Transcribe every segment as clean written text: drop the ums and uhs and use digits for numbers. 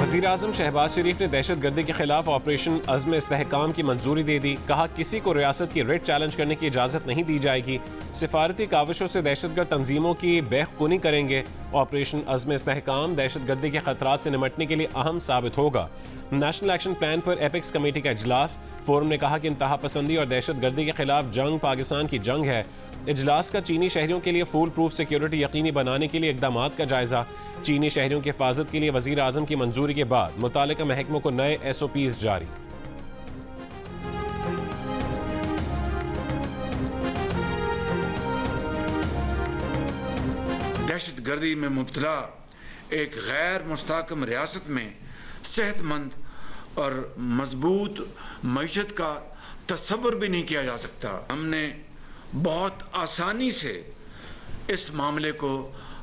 वज़ीर आज़म शहबाज शरीफ ने दहशत गर्दी के खिलाफ ऑपरेशन अज़्म इस्तेहकाम की मंजूरी दे दी। कहा किसी को रियासत की रिट चैलेंज करने की इजाज़त नहीं दी जाएगी। सिफारती काविशों से दहशतगर्द तंजीमों की बेखुनी करेंगे। ऑपरेशन अज़्म इस्तेहकाम दहशत गर्दी के खतरात से निमटने के लिए अहम साबित होगा। नेशनल एक्शन प्लान पर एपेक्स कमेटी का इजलास। फोरम ने कहा कि इंतहा पसंदी और दहशत गर्दी के खिलाफ जंग पाकिस्तान की जंग है। इजलास का चीनी शहरियों के लिए फूल प्रूफ सिक्योरिटी यकीनी बनाने के लिए इकदामात का जायजा। चीनी शहरियों की हिफाजत के लिए वज़ीर आज़म की मंजूरी के बाद मुतालिका महकमों को नए SOPs जारी। दहशत गर्दी में मुब्तला एक गैर मुस्तहकम रियासत में सेहतमंद और मजबूत मईशत का तस्वुर भी नहीं किया जा सकता। हमने बहुत आसानी से इस मामले को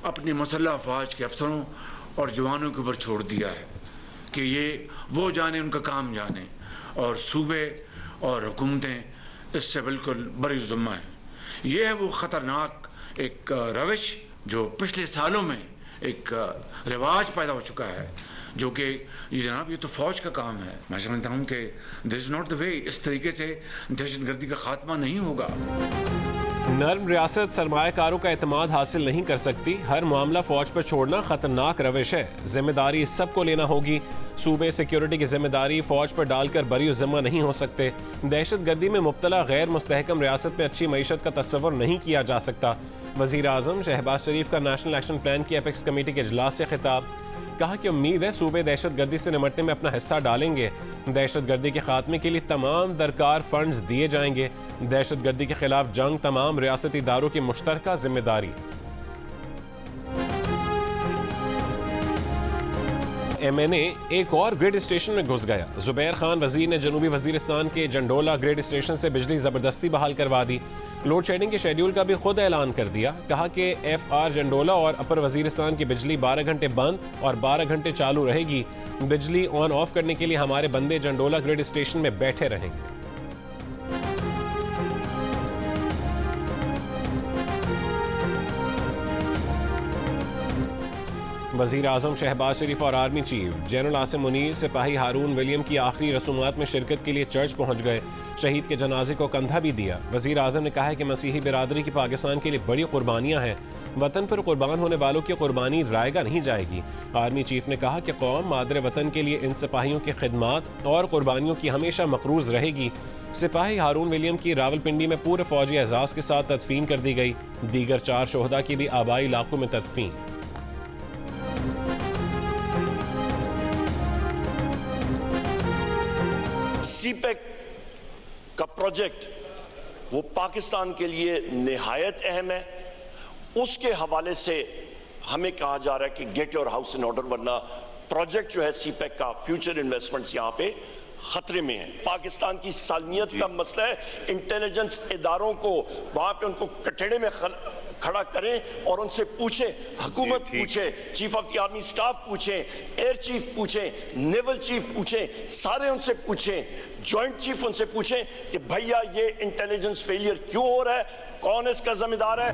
अपनी मुसल्लह अफवाज के अफसरों और जवानों के ऊपर छोड़ दिया है कि ये वो जाने, उनका काम जाने, और सूबे और हुकूमतें इससे बिल्कुल बरी ज़िम्मा हैं। ये है वो ख़तरनाक एक रविश जो पिछले सालों में एक रिवाज पैदा हो चुका है, जो कि जनाब ये तो फ़ौज का काम है। मैं समझता हूँ कि this is not the way. इस तरीके से दहशतगर्दी का खात्मा नहीं होगा। नर्म रियासत सरमायाकारों का एतमाद हासिल नहीं कर सकती। हर मामला फौज पर छोड़ना खतरनाक रविश है। जिम्मेदारी सबको लेना होगी। सूबे सिक्योरिटी की जिम्मेदारी फौज पर डालकर बरी ज़िम्मा नहीं हो सकते। दहशत गर्दी में मुब्तला गैर मुस्तहकम रियासत में अच्छी मईशत का तस्वुर नहीं किया जा सकता। वज़ीर आज़म शहबाज शरीफ का नेशनल एक्शन प्लान की एपेक्स कमेटी के इजलास से खिताब। कहा कि उम्मीद है सूबे दहशत गर्दी से निमटने में अपना हिस्सा डालेंगे। दहशत गर्दी के खात्मे के लिए तमाम दरकार फंड्स दिए जाएंगे। दहशत गर्दी के खिलाफ जंग तमाम रियासती इदारों की मुश्तरका जिम्मेदारी। MNA एक और ग्रिड स्टेशन में घुस गया। जुबैर खान वजीर ने जनूबी वजीरिस्तान के जंडोला ग्रिड स्टेशन से बिजली जबरदस्ती बहाल करवा दी। लोड शेडिंग के शेड्यूल का भी खुद ऐलान कर दिया। कहा कि FR जंडोला और अपर वजीरिस्तान की बिजली 12 घंटे बंद और 12 घंटे चालू रहेगी। बिजली ऑन ऑफ करने के लिए हमारे बंदे जंडोला ग्रिड स्टेशन में बैठे रहेंगे। वज़ीर आज़म शहबाज शरीफ और army chief general Asim Munir सिपाही हारून विलियम की आखिरी रसूमात में शिरकत के लिए चर्च पहुंच गए। शहीद के जनाजे को कंधा भी दिया। वज़ीर आज़म ने कहा है कि मसीही बिरादरी की पाकिस्तान के लिए बड़ी कुर्बानियाँ हैं। वतन पर कुर्बान होने वालों की कुर्बानी रायगा नहीं जाएगी। आर्मी चीफ ने कहा कि कौम मादरे वतन के लिए इन सिपाहियों की खिदमात और कुर्बानियों की हमेशा मकरूज रहेगी। सिपाही हारून विलियम की रावलपिंडी में पूरे फौजी एजाज के साथ तदफीन कर दी गई। दीगर 4 शोहदा की भी आबाई इलाकों में तदफीन। CPEC का प्रोजेक्ट वो पाकिस्तान के लिए निहायत अहम है। उसके हवाले से हमें कहा जा रहा है कि get your house in order, वरना प्रोजेक्ट जो है CPEC का फ्यूचर इन्वेस्टमेंट्स यहाँ पे खतरे में है। पाकिस्तान की सालमियत का मसला है। इंटेलिजेंस इदारों को वहां पे उनको कटहरे में खड़ा करें और उनसे पूछे, हुकूमत पूछे, chief of the army staff पूछे, एयर चीफ पूछे, नेवल चीफ पूछे, सारे उनसे पूछे, जॉइंट चीफ उनसे पूछे कि भैया ये इंटेलिजेंस फेलियर क्यों हो रहा है, कौन इसका जिम्मेदार है।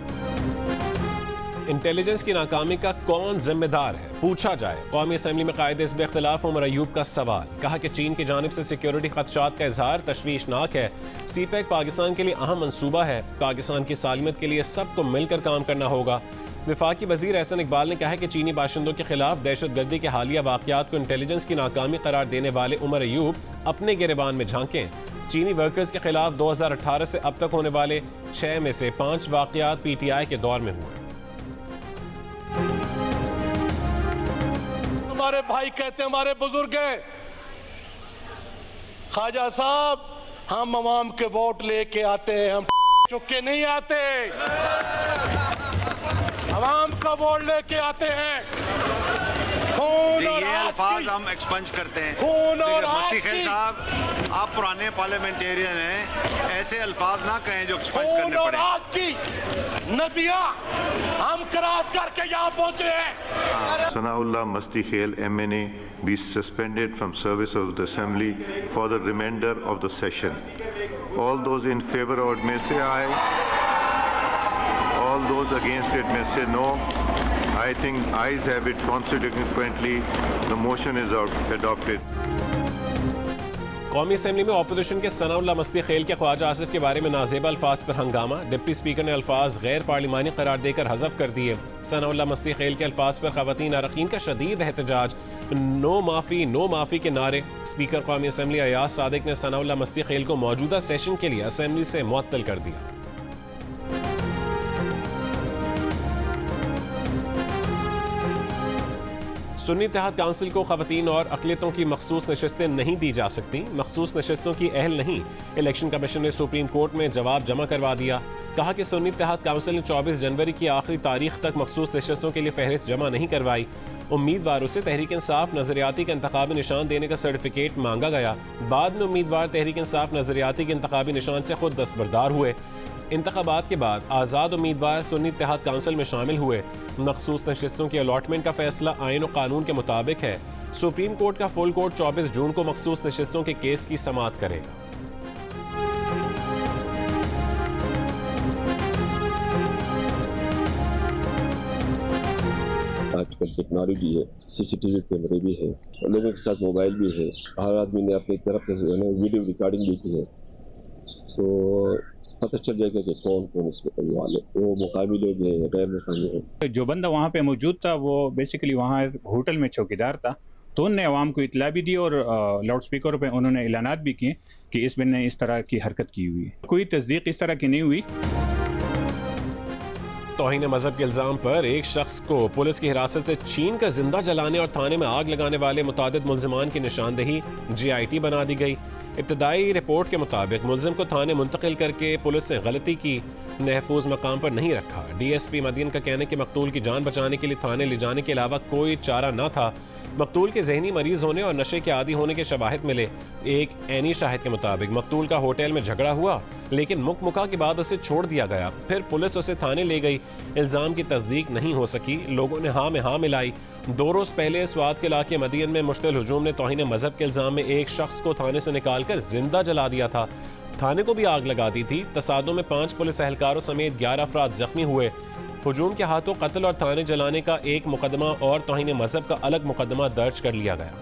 इंटेलिजेंस की नाकामी का कौन जिम्मेदार है पूछा जाए। कौमी असम्बली में कायदे हिज़्ब इख्तिलाफ उमर अयूब का सवाल। कहा कि चीन की जानिब से सिक्योरिटी खदशात का इजहार तशवीशनाक है। CPEC पाकिस्तान के लिए अहम मंसूबा है। पाकिस्तान की सालमियत के लिए सबको मिलकर काम करना होगा। वफाकी वजीर एहसन इकबाल ने कहा है कि चीनी बाशिंदों के खिलाफ दहशत गर्दी के हालिया वाक़यात को इंटेलिजेंस की नाकामी करार देने वाले उमर अयूब अपने गिरबान में झांकें। चीनी वर्कर्स के खिलाफ 2018 से अब तक होने वाले 6 में से 5 वाक़यात PTI के दौर में हुए। हमारे भाई कहते हैं, हमारे बुजुर्ग हैं, ख्वाजा साहब हम अवाम के वोट लेके आते हैं, हम चुके नहीं आते, अवाम का वोट लेके आते हैं। खून और ये अल्फाज हम एक्सपंज करते हैं। खून और मुफ्ती खैर साहब, आप पुराने पार्लियामेंटेरियन हैं, ऐसे अल्फाज ना कहें जो एक्सपंज करने पड़े। आग की नदियां हम क्रॉस करके यहाँ पहुंचे हैं। Sanaullah Masti Khail MNA be suspended from service of the assembly for the remainder of the session. All those in favor of it may say aye. All those against it may say no. I I think ayes have it consequently. The motion is adopted. कौमी assembly में opposition के सनाउल्लाह मस्ती खेल के ख्वाजा आसिफ के बारे में नाजेबा अल्फाज पर हंगामा। डिप्टी स्पीकर ने अल्फाज गैर पार्लिमानी करार देकर हज़फ कर दिए। सनाउल्लाह मस्ती खेल के अल्फाज पर ख़वातीन अरकीन का शदीद एहतजाज। नो माफ़ी के नारे। स्पीकर कौमी असम्बली अयाज सादिक ने सनाउल्लाह मस्ती खेल को मौजूदा सेशन के लिए असम्बली से मुअत्तल कर दिया। सुन्नी इत्तेहाद काउंसिल को ख़वातीन और अक़लियतों की मखसूस नशस्तें नहीं दी जा सकती। मखसूस नशस्तों की अहल नहीं। इलेक्शन कमीशन ने सुप्रीम कोर्ट में जवाब जमा करवा दिया। कहा कि सुन्नी इत्तेहाद काउंसिल ने 24 जनवरी की आखिरी तारीख तक मखसूस नशस्तों के लिए फहरिस्त जमा नहीं करवाई। उम्मीदवारों से तहरीक इंसाफ नजरियाती का इंतखाबी निशान देने का सर्टिफिकेट मांगा गया। बाद में उम्मीदवार तहरीक इंसाफ नजरियाती के इंतखाबी निशान से खुद दस्तबरदार हुए। इंतखाबात के बाद आज़ाद उम्मीदवार सुन्नी इत्तेहाद काउंसिल में शामिल हुए। मखसूस नशस्तों की अलॉटमेंट का फैसला आईन और कानून के मुताबिक है। सुप्रीम कोर्ट का फुल कोर्ट 24 जून को मखसूस नशस्तों के केस की समाअत करेगा। आजकल टेक्नोलॉजी है, CCTV कैमरे भी है, लोगों के साथ मोबाइल भी है। हर आदमी ने अपनी तरफ से वीडियो रिकॉर्डिंग भी की है, तो पता चल जाएगा कि कौन कौन इसमें करने वाले, वो मुकामी लोग हैं या गैर मुकामी हैं। जो बंदा वहाँ पे मौजूद था वो बेसिकली वहाँ होटल में चौकीदार था, तो उनने अवाम को इतला भी दी और लाउड स्पीकर पे उन्होंने ऐलानात भी किए कि इस बंदे ने इस तरह की हरकत की हुई है। कोई तस्दीक इस तरह की नहीं हुई। तौहीन मजहब के इल्जाम पर एक शख्स को पुलिस की हिरासत से छीन कर जिंदा जलाने और थाने में आग लगाने वाले मुतादिद मुल्जिमान की निशानदेही GIT बना दी गई। इब्तदाई रिपोर्ट के मुताबिक मुल्जिम को थाने मुंतकिल करके पुलिस ने गलती की, महफूज मकाम पर नहीं रखा। DSP मदीन का कहना है कि मकतूल की जान बचाने के लिए थाने ले जाने के अलावा कोई चारा न था। मकतूल के जहनी मरीज होने और नशे के आदी होने के शवाहिद मिले। एक ऐनी शाहिद के मुताबिक मकतूल का होटल में झगड़ा हुआ, लेकिन मुकमुका के बाद उसे छोड़ दिया गया। फिर पुलिस उसे थाने ले गई। इल्ज़ाम की तस्दीक नहीं हो सकी। लोगों ने हाँ में हाँ मिलाई। 2 रोज़ पहले स्वात के इलाके मदीन में मुश्तिल हुजूम ने तौहीन मजहब के इल्ज़ाम में एक शख्स को थाने से निकालकर जिंदा जला दिया था। थाने को भी आग लगा दी थी। तसादुम में 5 पुलिस एहलकारों समेत 11 अफराद जख्मी हुए। हुजूम के हाथों कत्ल और थाने जलाने का एक मुकदमा और तौहीन मजहब का अलग मुकदमा दर्ज कर लिया गया।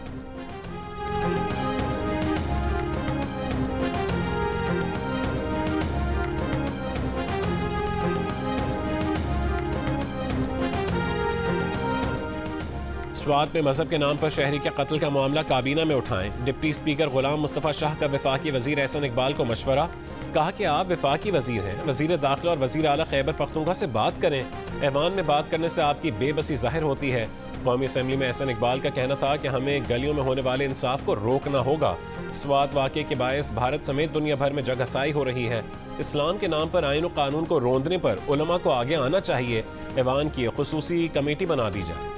स्वात में मजहब के नाम पर शहरी के कत्ल का मामला काबीना में उठाएं। डिप्टी स्पीकर गुलाम मुस्तफ़ा शाह का वफाकी वजीर एहसन इकबाल को मशवरा। कहा कि आप वफाकी वजीर हैं, वजीर दाखिला और वजीर आला खैबर पख्तूनख्वा से बात करें। ऐवान में बात करने से आपकी बेबसी जाहिर होती है। कौमी असम्बली में एहसन इकबाल का कहना था कि हमें गलियों में होने वाले इंसाफ को रोकना होगा। स्वात वाक़े के बायस भारत समेत दुनिया भर में जगहसाई हो रही है। इस्लाम के नाम पर आईन और कानून को रोंदने पर उलमा को आगे आना चाहिए। ऐवान की खुसूसी कमेटी बना दी जाए।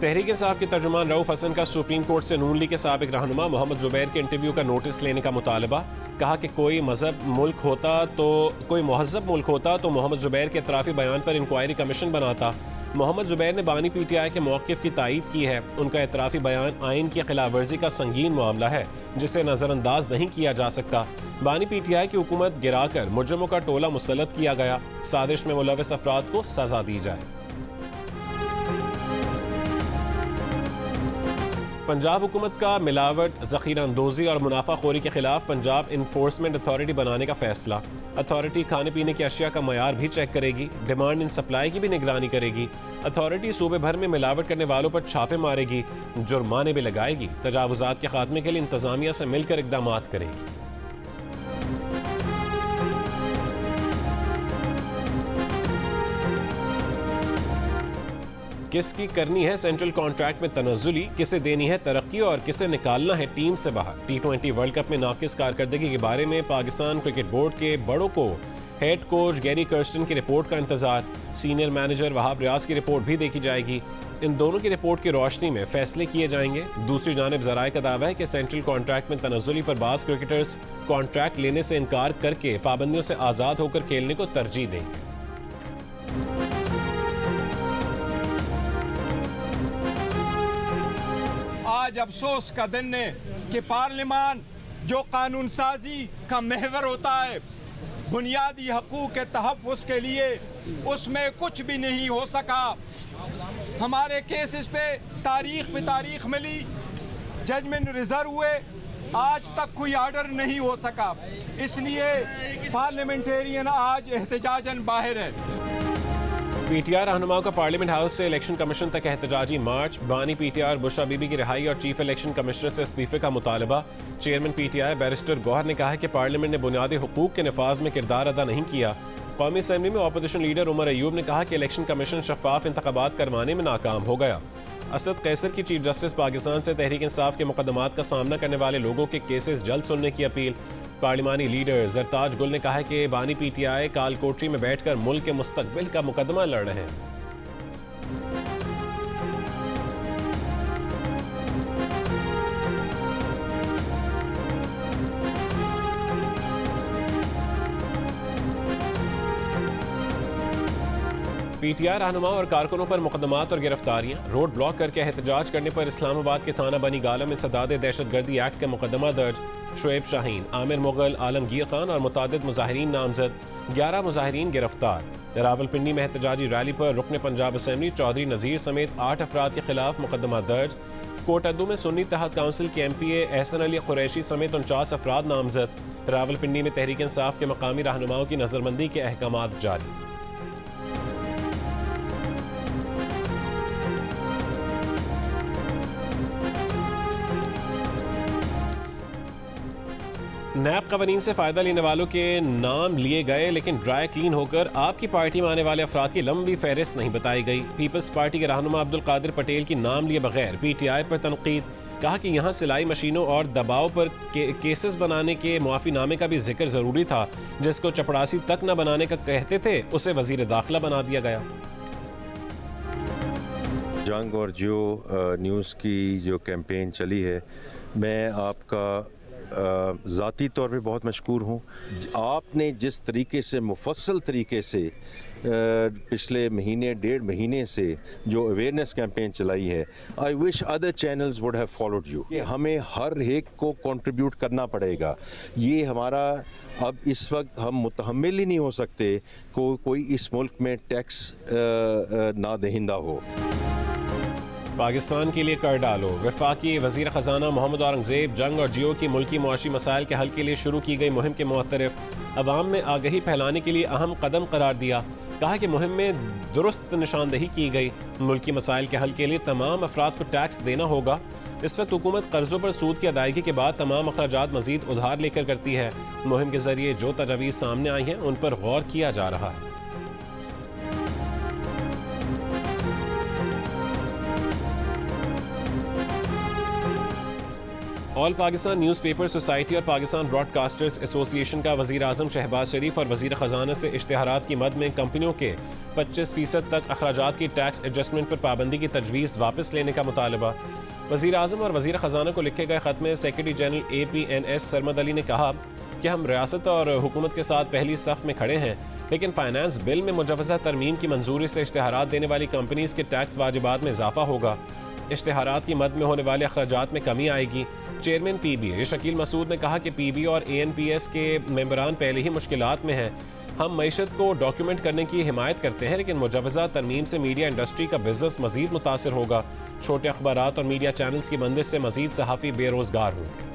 तहरीक इंसाफ के तर्जुमान रऊफ हसन का सुप्रीम कोर्ट से नून लीग के साबिक रहनुमा मोहम्मद जुबैर के इंटरव्यू का नोटिस लेने का मुतालबा। कहा कि कोई महज़ब मुल्क होता तो मोहम्मद जुबैर के इतराफ़ी बयान पर इंक्वायरी कमीशन बनाता। मोहम्मद जुबैर ने बानी PTI के मौक़िफ़ की तायीद की है। उनका इतराफ़ी बयान आइन की खिलाफ वर्जी का संगीन मामला है जिसे नज़रअंदाज नहीं किया जा सकता। बानी PTI की हुकूमत गिराकर मुजरिमों का टोला मुसल्लत किया गया। साजिश में मुलव्वस अफराद को सज़ा दी जाए। पंजाब हुकूमत का मिलावट, ज़ख़ीरा अंदोज़ी और मुनाफाखोरी के खिलाफ पंजाब इन्फोर्समेंट अथॉरिटी बनाने का फैसला। अथॉरिटी खाने पीने की अशिया का मयार भी चेक करेगी। डिमांड इन सप्लाई की भी निगरानी करेगी। अथॉरिटी सूबे भर में मिलावट करने वालों पर छापे मारेगी, जुर्माने भी लगाएगी। तजावुज़ात के खात्मे के लिए इंतज़ामिया से मिलकर इक़दाम करेगी। किसकी करनी है सेंट्रल कॉन्ट्रैक्ट में तनज़्ज़ुली, किसे देनी है तरक्की और किसे निकालना है टीम से बाहर। T20 वर्ल्ड कप में नाकिस कारकर्दगी के बारे में पाकिस्तान क्रिकेट बोर्ड के बड़ों को हेड कोच गैरी कर्स्टन की रिपोर्ट का इंतजार। सीनियर मैनेजर वहाब रियाज की रिपोर्ट भी देखी जाएगी। इन दोनों की रिपोर्ट की रोशनी में फैसले किए जाएंगे। दूसरी जानिब ज़राए का दावा है कि सेंट्रल कॉन्ट्रैक्ट में तनज़्ज़ुली पर बाज़ क्रिकेटर्स कॉन्ट्रैक्ट लेने से इनकार करके पाबंदियों से आज़ाद होकर खेलने को तरजीह देंगे। आज अफसोस का दिन है कि पार्लियामान जो कानून साजी का महवर होता है, बुनियादी हकूक़ के तहफ़्फ़ुज़ के लिए उसमें कुछ भी नहीं हो सका। हमारे केसेस पे तारीख मिली, जजमेंट रिजर्व हुए, आज तक कोई ऑर्डर नहीं हो सका। इसलिए पार्लियामेंटेरियन आज एहतजाजन बाहर है। पीटीआर रहनुमाओं का पार्लियामेंट हाउस से इलेक्शन कमीशन तक एहतजाजी मार्च। बानी पीटीआर बुशरा बीबी की रिहाई और चीफ इलेक्शन कमिश्नर से इस्तीफे का मुतालबा। चेयरमैन पीटीआई बैरिस्टर गौहर ने कहा कि पार्लियामेंट ने बुनियादी हुकूक के नफाज में किरदार अदा नहीं किया। कौमी असम्बली में अपोजिशन लीडर उमर अयूब ने कहा कि इलेक्शन कमीशन शफाफ इंतखाबात करवाने में नाकाम हो गया। असद कैसर की चीफ जस्टिस पाकिस्तान से तहरीक इंसाफ के मुकदमात का सामना करने वाले लोगों के केसेस जल्द सुनने की अपील। पार्लिमानी लीडर जरताज गुल ने कहा है कि बानी पीटीआई कालकोठरी में बैठकर मुल्क के मुस्तकबिल का मुकदमा लड़ रहे हैं। पीटीआई रहनुमा और कारकुनों पर मुकदमात और गिरफ्तारियां। रोड ब्लॉक करके एहतजाज करने पर इस्लामाबाद के थाना बनी गाला में सदाद दहशतगर्दी एक्ट का मुकदमा दर्ज। शुएब शाहीन, आमिर मुगल, आलमगीर खान और मुतादिद मुजाहिरीन नामजद। 11 मुजाहिरीन गिरफ्तार। रावलपिंडी में एहतजाजी रैली पर रुकन पंजाब असम्बली चौधरी नज़ीर समेत 8 अफराद के खिलाफ मुकदमा दर्ज। कोटअद्दू में सुन्नी तहत काउंसिल के MPA एहसन अली कुरैशी समेत 49 अफराद नामजद। रावलपिंडी में तहरीक इंसाफ के मकामी रहनुमाओं की नजरबंदी के अहकामात जारी। नैब कवानीन से फ़ायदा लेने वालों के नाम लिए गए, लेकिन ड्राई क्लीन होकर आपकी पार्टी में आने वाले अफराद की लंबी फहरिस्त नहीं बताई गई। पीपल्स पार्टी के रहनुमा अब्दुल कादिर पटेल की नाम लिए बगैर PTI पर तनकीद। कहा कि यहाँ सिलाई मशीनों और दबाव पर केसेस बनाने के मुआफ़ीनामे का भी जिक्र ज़रूरी था। जिसको चपड़ासी तक न बनाने का कहते थे, उसे वज़ीर दाखिला बना दिया गया। जंग और जियो न्यूज़ की जो कैंपेन चली है, मैं आपका ज़ाती तौर पे बहुत मशकूर हूँ। आपने जिस तरीके से मुफस्सल तरीके से पिछले महीने 1.5 महीने से जो अवेयरनेस कैंपेन चलाई है, I wish other channels would have followed you. हमें हर एक को कंट्रीब्यूट करना पड़ेगा। ये हमारा अब इस वक्त हम मुतहम्मिल ही नहीं हो सकते कोई इस मुल्क में टैक्स ना दहिंदा हो। पाकिस्तान के लिए कर डालो। वफाकी वज़ीर ख़जाना मोहम्मद औरंगज़ेब जंग और जियो की मुल्की मुआशी मसाइल के हल के लिए शुरू की गई मुहिम के मुअत्तरिफ। अवाम में आगही फैलाने के लिए अहम कदम करार दिया। कहा कि मुहिम में दुरुस्त निशानदही की गई। मुल्की मसाइल के हल के लिए तमाम अफराद को टैक्स देना होगा। इस वक्त हुकूमत कर्जों पर सूद की अदायगी के बाद तमाम अखराजात मजीद उधार लेकर करती है। मुहिम के जरिए जो तजावीज़ सामने आई हैं, उन पर गौर किया जा रहा है। ऑल पाकिस्तान न्यूज़पेपर सोसाइटी और पाकिस्तान ब्रॉडकास्टर्स एसोसिएशन का वज़ीर आज़म शहबाज शरीफ और वज़ीर ख़जाना से इश्तिहारात की मद में कंपनियों के 25% तक अखराजात की टैक्स एडजस्टमेंट पर पाबंदी की तजवीज़ वापस लेने का मुतालबा। वज़ीर आज़म और वज़ीर ख़जाना को लिखे गए ख़त में secretary general APNS Sarmad Ali ने कहा कि हम रियासत और हुकूमत के साथ पहली सफ़ में खड़े हैं, लेकिन फाइनेंस बिल में मुजवज़ा तरमीम की मंजूरी से इश्तिहारात देने वाली कंपनीज़ के टैक्स वाजिबात में इजाफा होगा। इश्तिहारात की मद में होने वाले अखराजात में कमी आएगी। चेयरमैन PBA शकील मसूद ने कहा कि PB और ANPS के मेंबरान पहले ही मुश्किलात में हैं। हम मईशत को डॉक्यूमेंट करने की हिमायत करते हैं, लेकिन मुजवज़ा तरमीम से मीडिया इंडस्ट्री का बिजनेस मजीद मुतासर होगा। छोटे अखबारात और मीडिया चैनल्स की बंदिश से मजीद सहाफ़ी बेरोज़गार होंगे।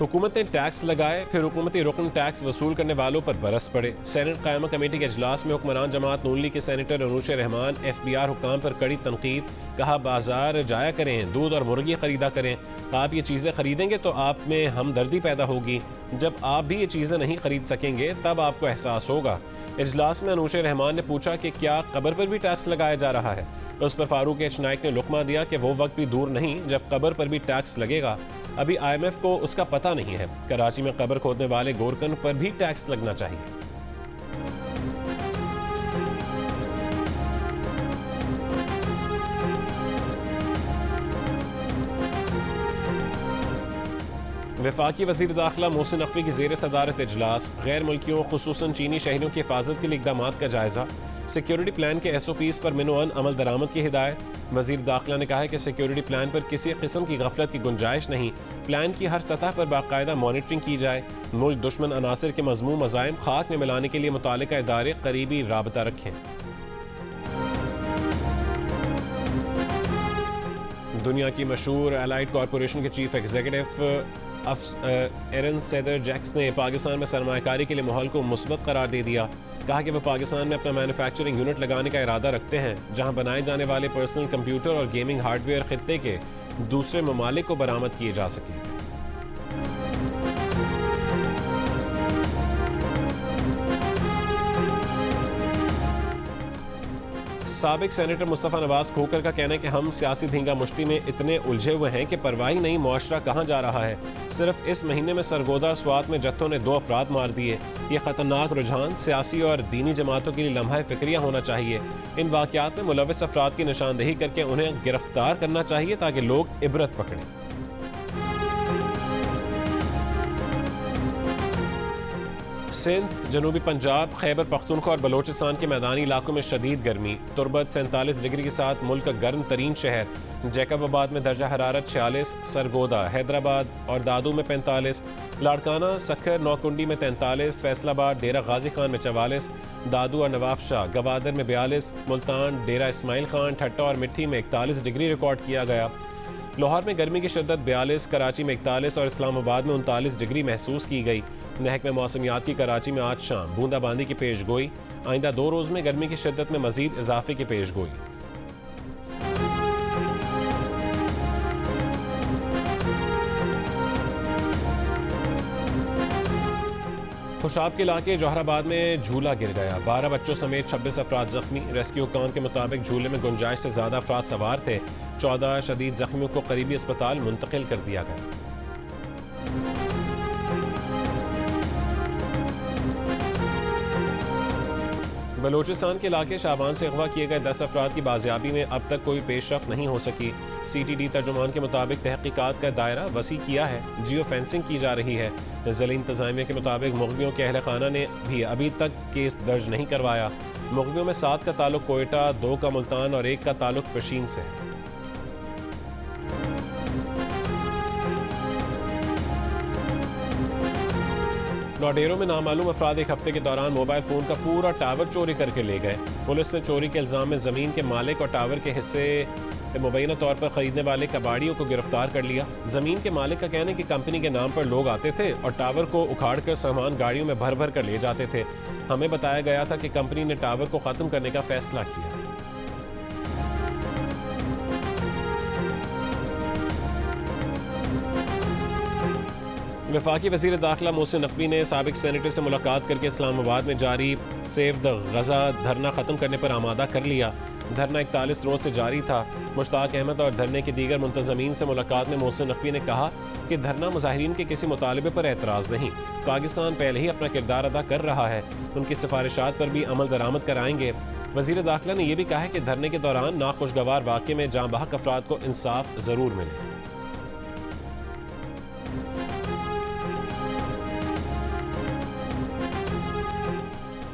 हुकूमत ने टैक्स लगाए, फिर हुकूमती रुकन टैक्स वसूल करने वालों पर बरस पड़े। सेनेट क़यामा कमेटी के अजलास में हुक्मरान जमात नून लीग के सेनेटर अनूश रहमान FBR हुक्काम पर कड़ी तनकीद। कहा बाजार जाया करें, दूध और मुर्गी खरीदा करें। आप ये चीज़ें खरीदेंगे तो आप में हमदर्दी पैदा होगी। जब आप भी ये चीज़ें नहीं खरीद सकेंगे तब आपको एहसास होगा। इजलास में अनूश रहमान ने पूछा कि क्या कब्र पर भी टैक्स लगाया जा रहा है। उस पर फारूक H नाइक ने लुकमा दिया कि वो वक्त भी दूर नहीं जब कब्र पर भी टैक्स लगेगा। अभी IMF को उसका पता नहीं है। कराची में कब्र खोदने वाले गोरकन पर भी टैक्स लगना चाहिए। वफाकी वज़ीर दाखिला मोहसिन नकवी की ज़ेर सदारत इजलास, गैर मुल्कियों खुसूसन चीनी शहरियों की हिफाजत के लिए इक़दामात का जायज़ा, सिक्योरिटी प्लान के SOPs पर मिनोअन अमल दरामद की हिदायत। वज़ीर दाखिला ने कहा है कि सिक्योरिटी प्लान पर किसी किस्म की गफलत की गुंजाइश नहीं, प्लान की हर सतह पर बाकायदा मॉनिटरिंग की जाए। मुल्क दुश्मन अनासर के मज़मूम मज़ाइम खाक में मिलाने के लिए मुतालिका इदारे करीबी राबता रखें। दुनिया की मशहूर एलाइड कॉरपोरेशन के चीफ एग्जीक्यूटिव एरन सेदर जैक्स ने पाकिस्तान में सरमायाकारी के लिए माहौल को मुस्बत करार दे दिया। कहा कि वह पाकिस्तान में अपना मैन्युफैक्चरिंग यूनिट लगाने का इरादा रखते हैं, जहां बनाए जाने वाले पर्सनल कंप्यूटर और गेमिंग हार्डवेयर खित्ते के दूसरे ममालिक को बरामद किए जा सकें। साबिक सेनेटर मुस्तफ़ा नवाज खोकर का कहना है कि हम सियासी धींगा मुश्ती में इतने उलझे हुए हैं कि परवाह ही नहीं मुआशरा कहाँ जा रहा है। सिर्फ इस महीने में सरगोदा स्वात में जत्थों ने 2 अफराद मार दिए। ये खतरनाक रुझान सियासी और दीनी जमातों के लिए लम्हा फिक्रिया होना चाहिए। इन वाक़यात में मुलविस अफराद की निशानदेही करके उन्हें गिरफ्तार करना चाहिए ताकि लोग इबरत पकड़ें। सिंध, जनूबी पंजाब, खैबर पख्तूनख्वा और बलोचिस्तान के मैदानी इलाकों में शदीद गर्मी। तुर्बत 47 डिग्री के साथ मुल्क का गर्म तरीन शहर। जैकबाबाद में दर्जा हरारत 46, सरगोदा, हैदराबाद और दादू में 45, लाड़काना, सखर, नौकुंडी में 43, फैसलाबाद, डेरा गाजी खान में 44, दादू और नवाबशाह, गवादर में 42, मुल्तान, डेरा इस्माइल खान, ठट्टा और मिट्टी में 41 डिग्री रिकॉर्ड किया गया। लाहौर में गर्मी की शिद्दत 42, कराची में 41 और इस्लामाबाद में 39 डिग्री महसूस की गई। महकमे मौसमियात की कराची में आज शाम बूंदाबांदी की पेशगोई। आइंदा 2 रोज़ में गर्मी की शिद्दत में मजीद इजाफे की पेशगोई। खुशाब के इलाके जौहराबाद में झूला गिर गया, 12 बच्चों समेत 26 अफराद जख्मी। रेस्क्यू हुक्काम के मुताबिक झूले में गुंजाइश से ज़्यादा अफराद सवार थे। 14 शदीद जख्मियों को करीबी अस्पताल मुंतकिल कर दिया गया। बलोचिस्तान के इलाके शाबान से अगवा किए गए 10 अफराद की बाजियाबी में अब तक कोई पेशरफ नहीं हो सकी। CTD तर्जुमान के मुताबिक तहकीकात का दायरा वसी किया है, जियो फेंसिंग की जा रही है। ज़िला इंतज़ामिया के मुताबिक मुग़वियों के अहल खाना ने भी अभी तक केस दर्ज नहीं करवाया। मुग़वियों में 7 का ताल्लुक कोयटा, 2 का मुल्तान और 1 का ताल्लुक पशीन से है। नौडेरो में नामालूम अफराद एक हफ्ते के दौरान मोबाइल फ़ोन का पूरा टावर चोरी करके ले गए। पुलिस ने चोरी के इल्ज़ाम में ज़मीन के मालिक और टावर के हिस्से मुबैना तौर पर ख़रीदने वाले कबाड़ियों को गिरफ्तार कर लिया। ज़मीन के मालिक का कहना है कि कंपनी के नाम पर लोग आते थे और टावर को उखाड़ कर सामान गाड़ियों में भर भर कर ले जाते थे। हमें बताया गया था कि कंपनी ने टावर को ख़त्म करने का फैसला किया। वफाकी वज़ीर दाखिला मोहसिन नकवी ने साबिक सेनेटर से मुलाकात करके इस्लामाबाद में जारी सेव द गज़ा धरना ख़त्म करने पर आमादा कर लिया। धरना 41 रोज़ से जारी था। मुश्ताक अहमद और धरने के दीगर मुंतज़मीन से मुलाकात में मोहसिन नकवी ने कहा कि धरना मुजाहिरीन के किसी मुतालबे पर एतराज़ नहीं, पाकिस्तान पहले ही अपना किरदार अदा कर रहा है, उनकी सिफारिशात पर भी अमल दरामद कराएंगे। वज़ीर दाखिला ने यह भी कहा है कि धरने के दौरान नाखुशगवार वाक़े में जाँ बहक अफराद को इंसाफ ज़रूर मिले।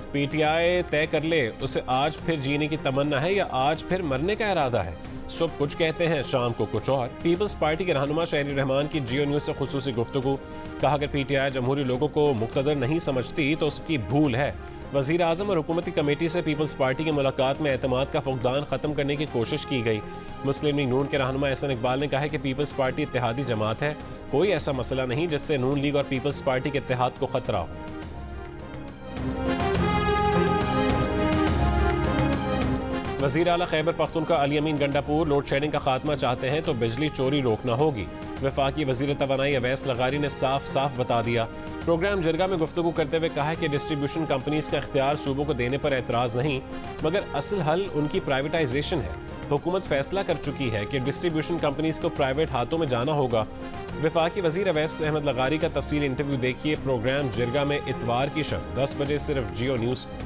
PTI तय कर ले उसे आज फिर जीने की तमन्ना है या आज फिर मरने का इरादा है। सुबह कुछ कहते हैं, शाम को कुछ और। पीपल्स पार्टी के रहनुमा शहरी रहमान की जियो न्यूज़ से खुसूसी गुफ्तगू। कहा अगर PTI जमहूरी लोगों को मुक़्तदर नहीं समझती तो उसकी भूल है। वज़ीर आज़म और हुकूमती कमेटी से पीपल्स पार्टी की मुलाकात में एतमाद का फुक़दान ख़त्म करने की कोशिश की गई। मुस्लिम लीग नून के रहनुमा एहसन इकबाल ने कहा है कि पीपल्स पार्टी इत्तेहादी जमात है, कोई ऐसा मसला नहीं जिससे नून लीग और पीपल्स पार्टी के इत्तेहाद को ख़तरा हो। वज़ीर आला खैबर पख्तूनख्वा अली अमीन गंडापुर लोड शेडिंग का खात्मा चाहते हैं तो बिजली चोरी रोकना होगी। वफाकी वज़ीर तवानाई अवैस लगारी ने साफ साफ बता दिया। प्रोग्राम जिरगा में गुफ्तगू करते हुए कहा कि डिस्ट्रीब्यूशन कंपनीज का इख्तियार सूबों को देने पर एतराज़ नहीं, मगर असल हल उनकी प्राइवेटाइजेशन है। हुकूमत फैसला कर चुकी है कि डिस्ट्रीब्यूशन कंपनीज को प्राइवेट हाथों में जाना होगा। वफाकी वज़ीर अवैस अहमद लगारी का तफसील इंटरव्यू देखिए प्रोग्राम जिरगा में इतवार की शब 10 बजे सिर्फ जियो न्यूज़ पर।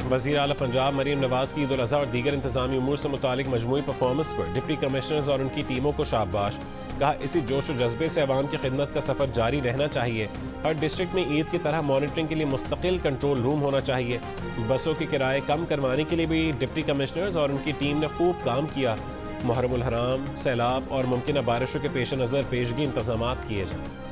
वज़ीर आला पंजाब मरीम नवाज की ईद उल अज़हा और दीगर इंतज़ामी उमूर से मुतालिक मजमूई परफॉर्मेंस पर डिप्टी कमिश्नर्स और उनकी टीमों को शाबाश। कहा, इसी जोश और जज्बे से अवाम की खिदमत का सफ़र जारी रहना चाहिए। हर डिस्ट्रिक्ट में ईद की तरह मॉनिटरिंग के लिए मुस्तकिल कंट्रोल रूम होना चाहिए। बसों के किराए कम करवाने के लिए भी डिप्टी कमिश्नर्स और उनकी टीम ने खूब काम किया। मुहर्रमुल हराम, सैलाब और मुमकिन बारिशों के पेश नज़र पेशगी इंतजाम किए जाएँ।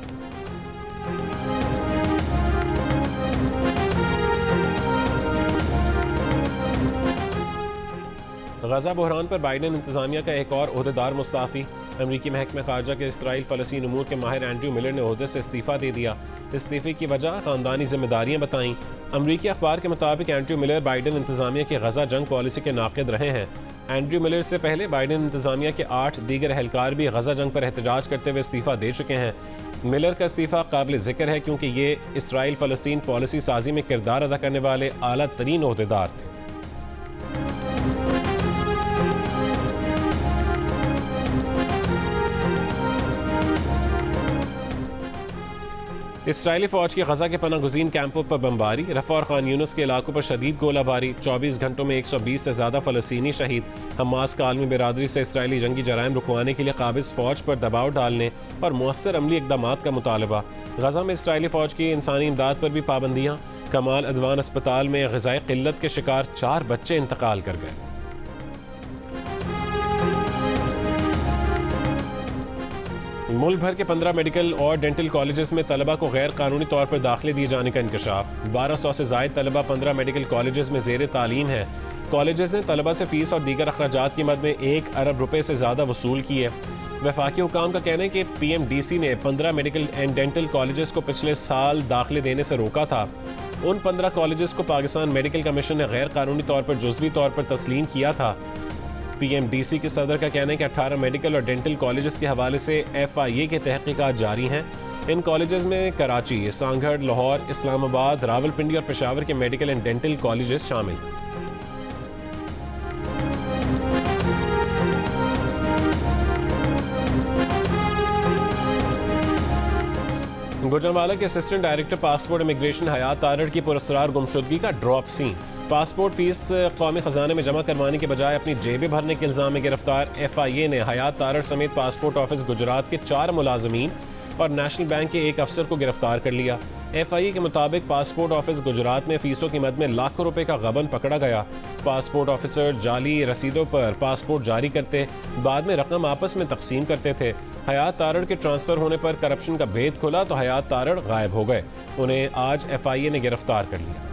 गजा बहरान पर बाइडन इंतजामिया का एक और ओहदेदार मुस्ताफ़ी। अमरीकी महकमा खारजा के इसराइल फ़लस्तीन उमूर के माहिर एंड्रयू मिलर ने ओहदे से इस्तीफ़ा दे दिया। इस्तीफ़े की वजह ख़ानदानी जिम्मेदारियाँ बताईं। अमरीकी अखबार के मुताबिक एंड्रयू मिलर बाइडन इंतजामिया की गजा जंग पॉलिसी के नाक़िद रहे हैं। एंड्रयू मिलर से पहले बाइडन इंतजामिया के 8 दीगर एहलकार भी गजा जंग पर एहतजाज करते हुए इस्तीफ़ा दे चुके हैं। मिलर का इस्तीफ़ा काबिल ज़िक्र है क्योंकि ये इसराइल फ़लस्तीन पॉलिसी साजी में किरदार अदा करने वाले आला तरीन ओहदेदार थे। इसराइली फ़ौज की गजा के पनाह गुज़ीन कैंपों पर बमबारी। रफ़ा और खान यूनुस के इलाकों पर शदीद गोलाबारी। 24 घंटों में 120 से ज़्यादा फ़लस्तीनी शहीद। हमास का आलमी बिरादरी से इसराइली जंगी जराइम रुकवाने के लिए काबिज़ फ़ौज पर दबाव डालने और मुअस्सर अमली इक़दामात का मुतालबा। गजा में इसराइली फ़ौज की इंसानी इमदाद पर भी पाबंदियाँ। कमाल अदवान अस्पताल में ग़िज़ाई क़िल्लत के शिकार 4 बच्चे इंतकाल कर गए। मुल्क भर के 15 मेडिकल और डेंटल कॉलेजेस में तलबा को गैर कानूनी तौर पर दाखिले दिए जाने का इंकशाफ। 1200 से ज़ायद तलबा 15 मेडिकल कॉलेजेस में ज़ेर तालीम है। कॉलेजेस ने तलबा से फ़ीस और दीगर अखराजात की मद में 1 अरब रुपए से ज़्यादा वसूल किए। वफाकी हुकाम का कहना है कि PMDC ने 15 मेडिकल एंड डेंटल कॉलेजेस को पिछले साल दाखिले देने से रोका था। उन 15 कॉलेजेस को पाकिस्तान मेडिकल कमीशन ने गैर कानूनी तौर पर जुज़वी तौर पर तस्लीम किया था। PMDC के सदर का कहना है कि 18 मेडिकल और डेंटल कॉलेजेस के हवाले से FIA के तहकीकात जारी हैं। इन कॉलेजेस में कराची, सांगढ़, लाहौर, इस्लामाबाद, रावलपिंडी और पेशावर के मेडिकल एंड डेंटल कॉलेजेस शामिल हैं। गुजरांवाला के असिस्टेंट डायरेक्टर पासपोर्ट इमिग्रेशन हयात तारड़ की पुरस्कार गुमशुदगी का ड्रॉप सीन। पासपोर्ट फीस कौमी खजाने में जमा करवाने के बजाय अपनी जेबें भरने के इल्ज़ाम में गिरफ्तार FIA ने हयात तारड़ समेत पासपोर्ट ऑफिस गुजरात के 4 मुलाजमीन और नेशनल बैंक के एक अफसर को गिरफ्तार कर लिया। FIA के मुताबिक पासपोर्ट ऑफिस गुजरात में फीसों की मद में लाखों रुपए का गबन पकड़ा गया। पासपोर्ट ऑफिसर जाली रसीदों पर पासपोर्ट जारी करते, बाद में रकम आपस में तकसीम करते थे। हयात तारड़ के ट्रांसफ़र होने पर करप्शन का भेद खुला तो हयात तारड़ गायब हो गए। उन्हें आज FIA ने गिरफ्तार कर लिया।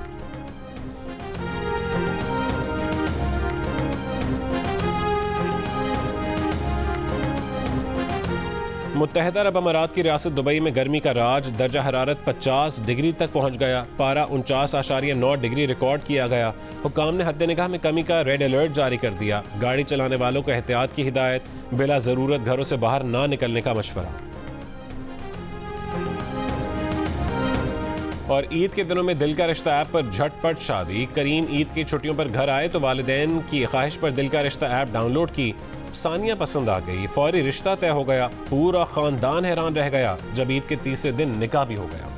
मुत्तहदा अरब अमारात की रियासत दुबई में गर्मी का राज। दर्जा हरारत 50 डिग्री तक पहुंच गया। पारा 49.9 डिग्री रिकॉर्ड किया गया। हुक्काम ने हद्द निगाह में कमी का रेड अलर्ट जारी कर दिया। गाड़ी चलाने वालों को एहतियात की हिदायत। बिला ज़रूरत घरों से बाहर ना निकलने का मशवरा। और ईद के दिनों में दिल का रिश्ता ऐप पर झटपट शादी। करीम ईद की छुट्टियों पर घर आए तो वालिदैन की ख्वाहिश पर दिल का रिश्ता ऐप डाउनलोड की। सानिया पसंद आ गई, फौरी रिश्ता तय हो गया। पूरा खानदान हैरान रह गया जब ईद के तीसरे दिन निकाह भी हो गया।